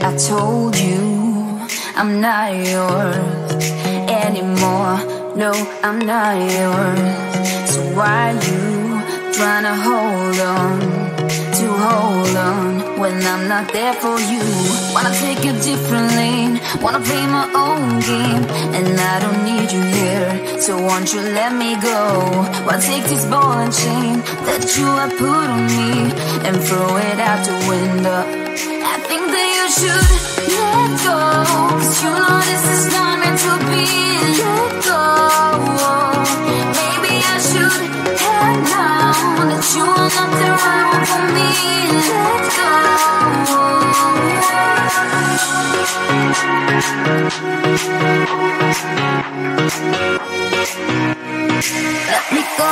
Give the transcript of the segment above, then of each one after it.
I told you I'm not yours anymore. No, I'm not yours. So why you trying to hold on when I'm not there for you? Wanna take a different lane, wanna play my own game, and I don't need you here, so won't you let me go? Wanna take this ball and chain that you have put on me and throw it out the window. I think that you should let go, 'cause you know this is not meant to be. Let go. Maybe I should have known that you are not the right one for me. Let go. Let me go.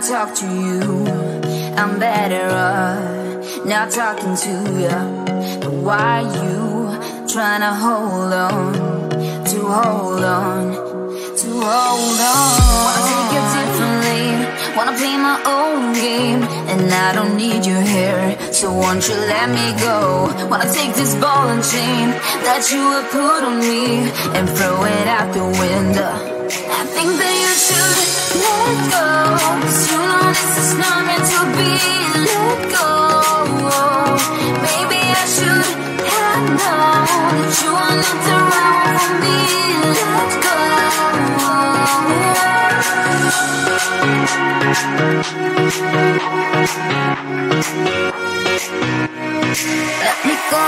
Talk to you, I'm better off not talking to you. But why you trying to hold on? Wanna take a different lane, wanna play my own game, and I don't need you here, so won't you let me go? Wanna take this ball and chain that you have put on me and throw it out the window. I think that you should let go, 'cause you know this is not meant to be. Let go. Maybe I should have known that you are not the right one for me. Let go. Let me go.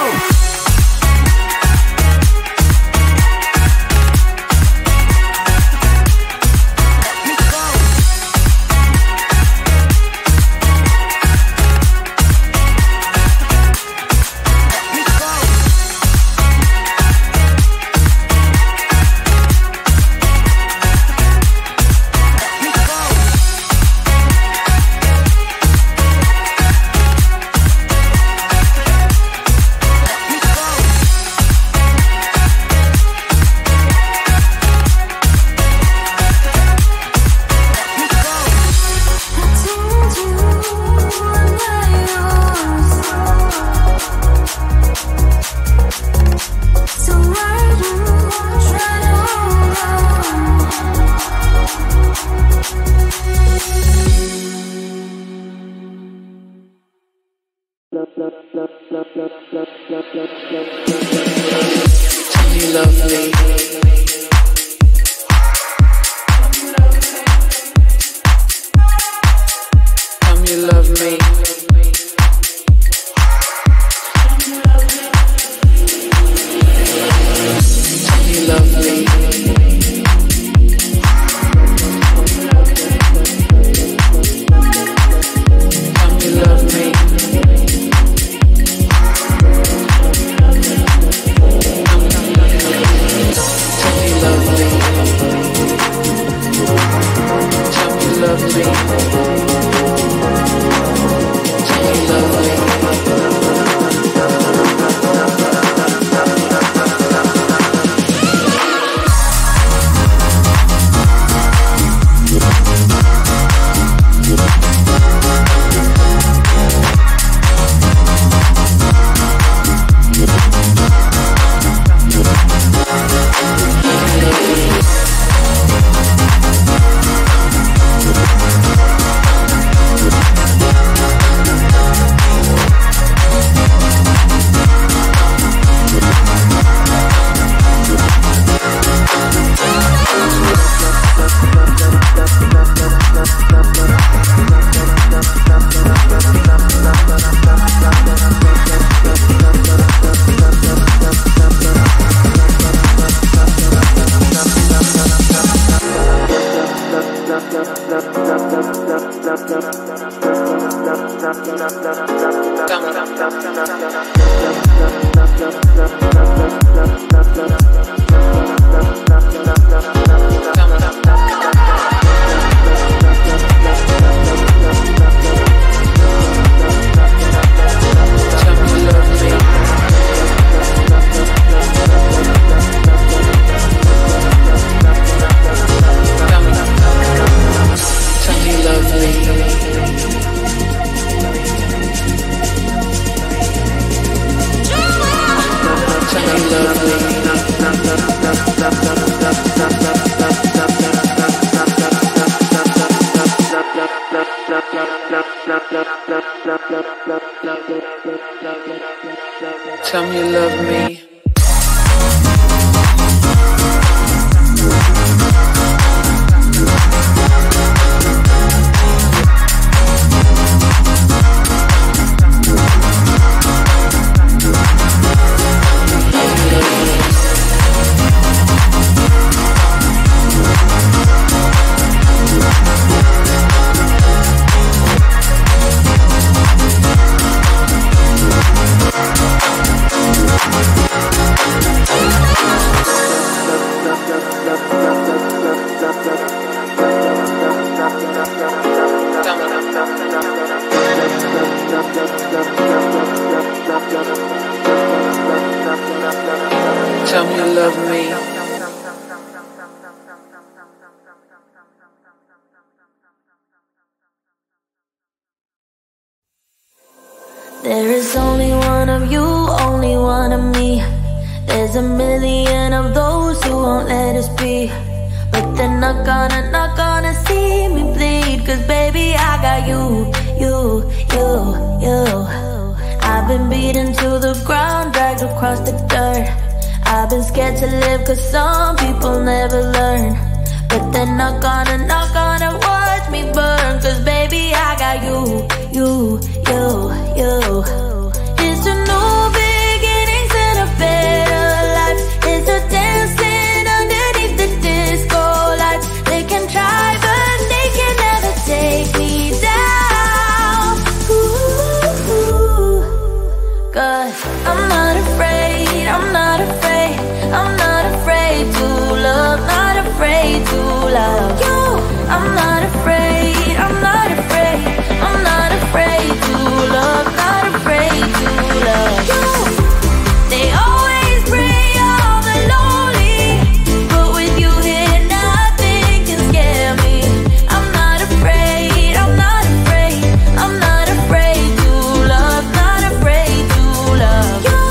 Tell me you love me. Tell me you love me. There is only one of you, only one of me. There's a million of those who won't let us be. But they're not gonna see me bleed. Cause baby I got you. I've been beaten to the ground, dragged across the dirt. I've been scared to live cause some people never learn. But they're not gonna watch me burn. Cause baby I got you. It's a new beginnings and a better life. It's a dancing underneath the disco lights. They can try but they can never take me down. Ooh, cause I'm not afraid, I'm not afraid, I'm not afraid to love, not afraid to love you. I'm not afraid, I'm not afraid, I'm not afraid to love, not afraid to love you. They always bring all the lonely, but with you here nothing can scare me. I'm not afraid, I'm not afraid, I'm not afraid to love, not afraid to love you.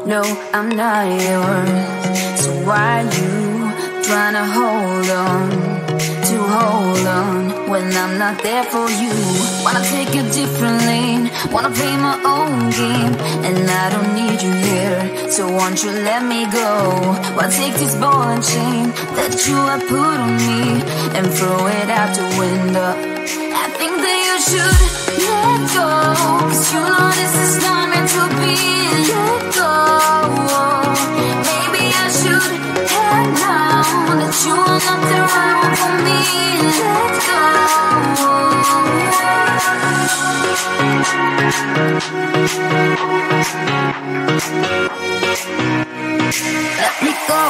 No, I'm not yours. So why you trying to hold on when I'm not there for you? Wanna take a different lane, wanna play my own game, and I don't need you here, so won't you let me go? Wanna take this ball and chain that you have put on me and throw it out the window. I think that you should let go, 'cause you know this is not meant to be. Let go. Maybe I should have known that you are not the right one for me. Let go. Let me go.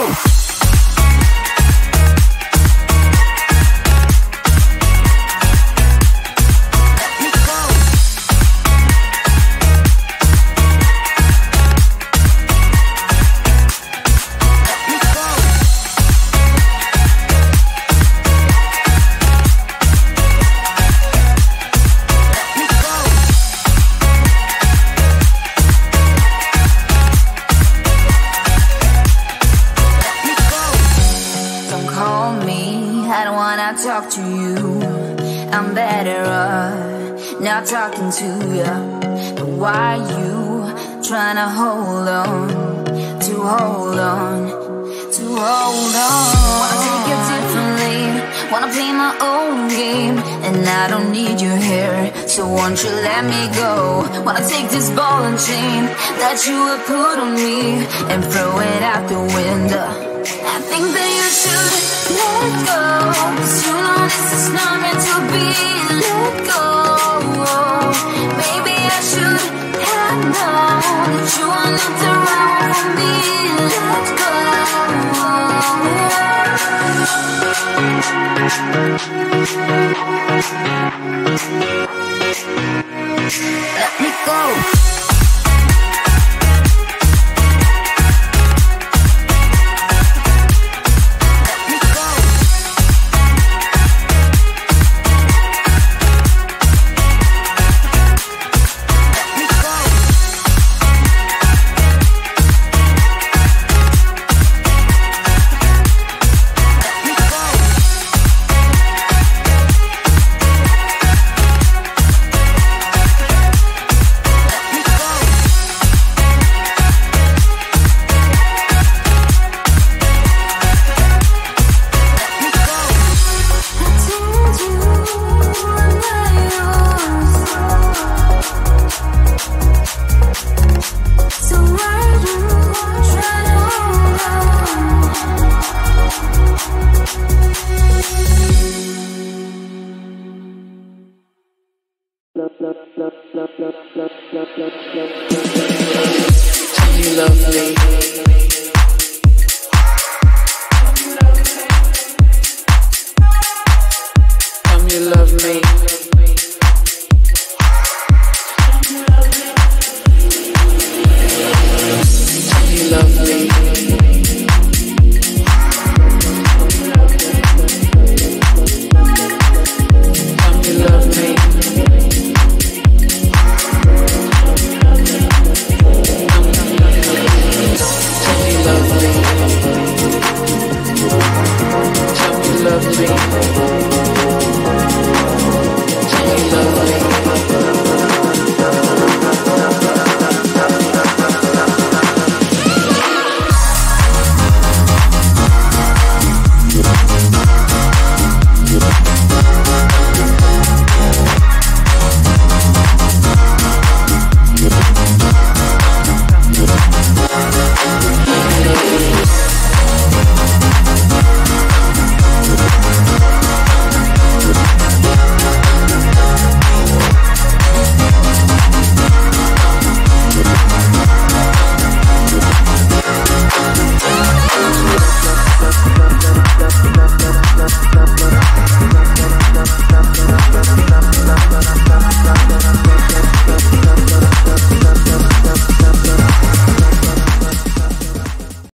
Talk to you, I'm better off not talking to you. But why you trying to hold on? Wanna take a different lane, wanna play my own game, and I don't need you here, so won't you let me go? Wanna take this ball and chain that you have put on me and throw it out the window. I think that you should let go, 'cause you know this is not meant to be. Let go. Maybe I should have known that you are not the right one for me. Let go. Let me go. Tell me you love me.